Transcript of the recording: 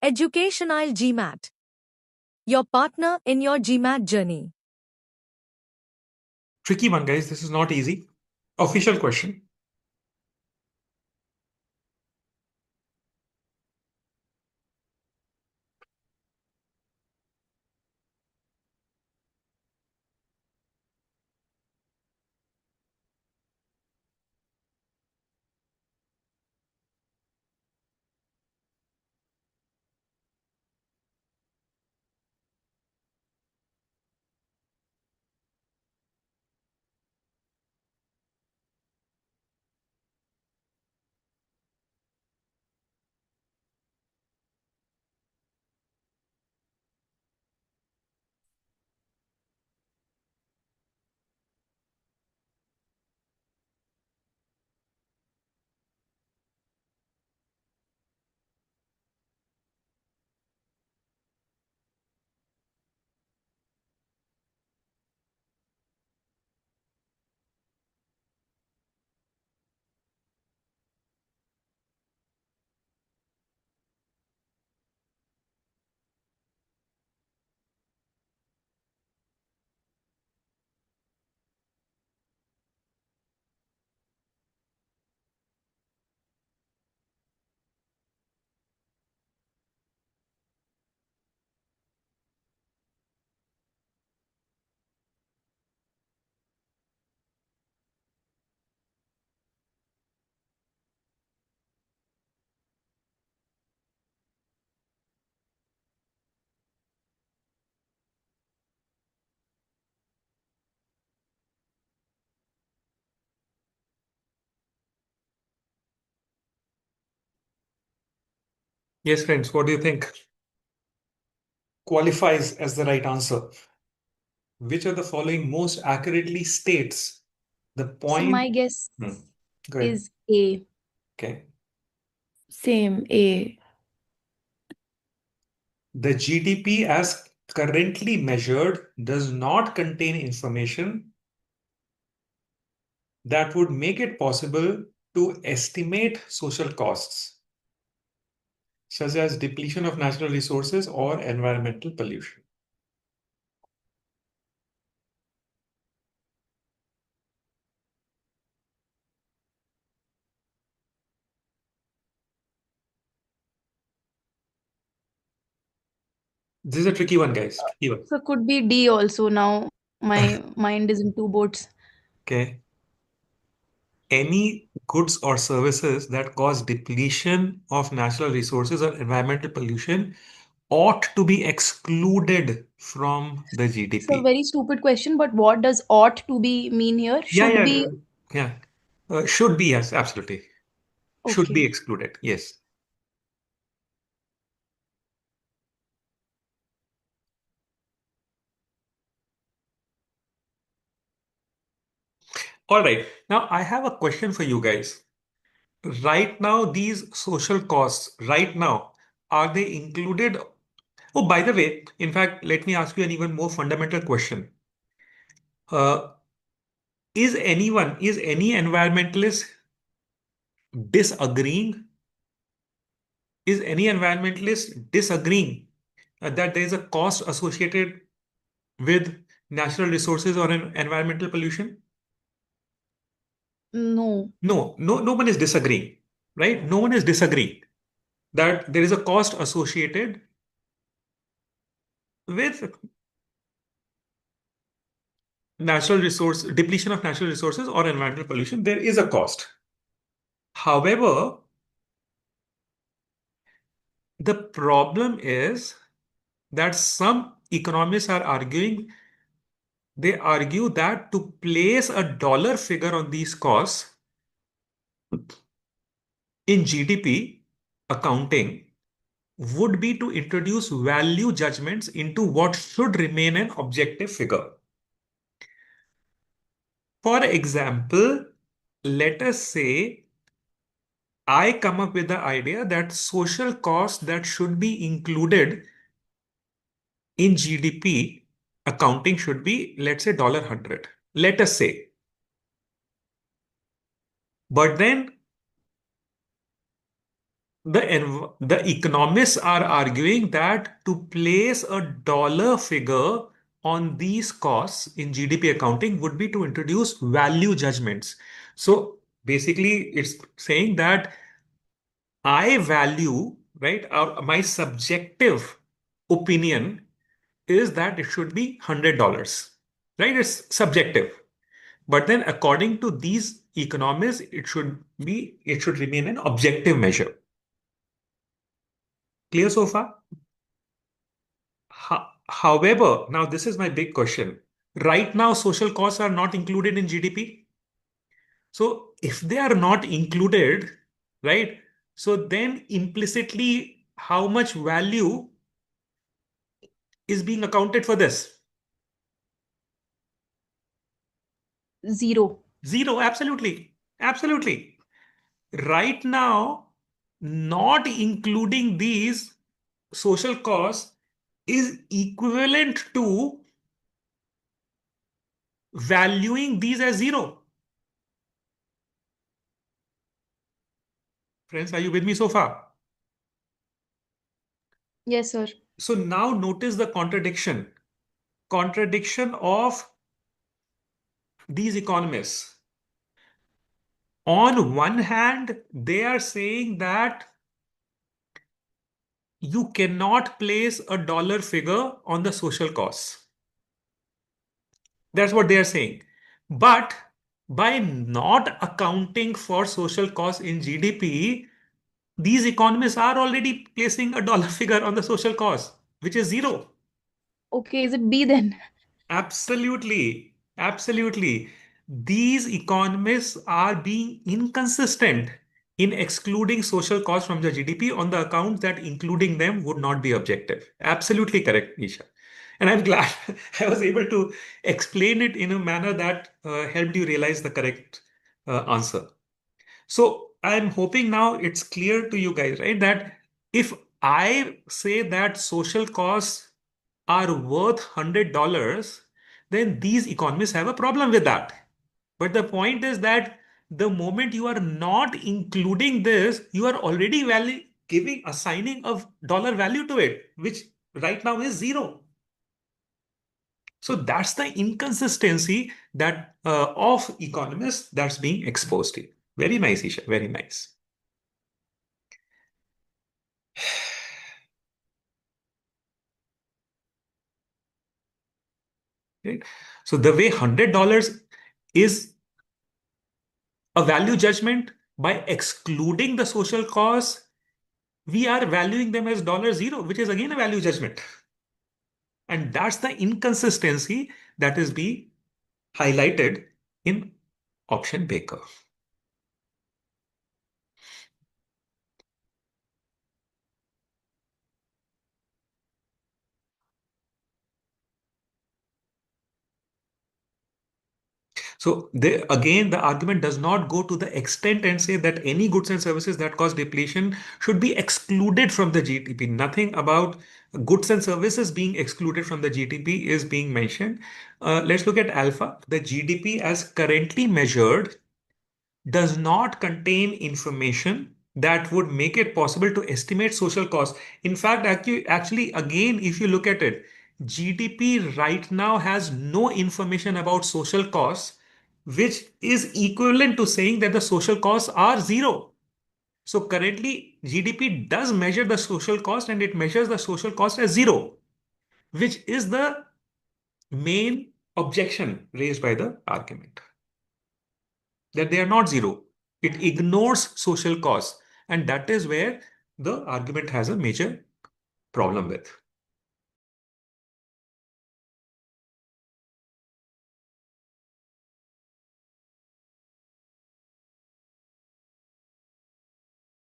Educational GMAT. Your partner in your GMAT journey. Tricky one, guys. This is not easy. Official question. Yes, friends, what do you think qualifies as the right answer? Which of the following most accurately states the So point? my guess Hmm. Go ahead. is A. Okay. Same A. The GDP as currently measured does not contain information that would make it possible to estimate social costs, such as depletion of natural resources or environmental pollution. This is a tricky one, guys. Tricky one. So could be D also now. My mind is in two boats. Okay. Any goods or services that cause depletion of natural resources or environmental pollution ought to be excluded from the So GDP. very stupid question, but what does ought to be mean here? Yeah, Should yeah, be. yeah. Should be, yes, absolutely. Should be Okay. excluded, yes. All right. Now, I have a question for you guys. Right now, these social costs, right now, are they included? Oh, by the way, in fact, let me ask you an even more fundamental question. Uh, is any environmentalist disagreeing? Is any environmentalist disagreeing that there is a cost associated with natural resources or environmental pollution? No. No, no one is disagreeing, right? No one is disagreeing that there is a cost associated with natural resource depletion of natural resources or environmental pollution. There is a cost. However, the problem is that some economists are arguing, they argue that to place a dollar figure on these costs in GDP accounting would be to introduce value judgments into what should remain an objective figure. For example, let us say I come up with the idea that social costs that should be included in GDP accounting should be, let's say, $100. Let us say. But then the economists are arguing that to place a dollar figure on these costs in GDP accounting would be to introduce value judgments. So basically, it's saying that I value, right, my subjective opinion is that it should be $100, right? It's subjective. But then according to these economists, it should remain an objective measure. Clear so far? However, now this is my big question. Right now, social costs are not included in GDP. So if they are not included, right? So then implicitly, how much value is being accounted for this? Zero. Zero, absolutely. Absolutely. Right now, not including these social costs is equivalent to valuing these as zero. Friends, are you with me so far? Yes, sir. So now notice the contradiction. Contradiction of these economists. On one hand, they are saying that you cannot place a dollar figure on the social costs. That's what they are saying. But by not accounting for social costs in GDP, these economists are already placing a dollar figure on the social cost, which is zero. Okay, is it B then? Absolutely. Absolutely. These economists are being inconsistent in excluding social costs from the GDP on the account that including them would not be objective. Absolutely correct, Nisha. And I'm glad I was able to explain it in a manner that helped you realize the correct answer. So I'm hoping now it's clear to you guys, right? That if I say that social costs are worth $100, then these economists have a problem with that. But the point is that the moment you are not including this, you are already assigning a dollar value to it, which right now is zero. So that's the inconsistency that of economists that's being exposed here. Very nice, Isha. Very nice. Right? So the way $100 is a value judgment by excluding the social costs, we are valuing them as $0, which is again a value judgment. And that's the inconsistency that is being highlighted in option Baker. So again, the argument does not go to the extent and say that any goods and services that cause depletion should be excluded from the GDP. Nothing about goods and services being excluded from the GDP is being mentioned. Let's look at alpha. The GDP as currently measured does not contain information that would make it possible to estimate social costs. In fact, actually, again, if you look at it, GDP right now has no information about social costs, which is equivalent to saying that the social costs are zero. So currently, GDP does measure the social cost and it measures the social cost as zero, which is the main objection raised by the argument that they are not zero. It ignores social costs. And that is where the argument has a major problem with.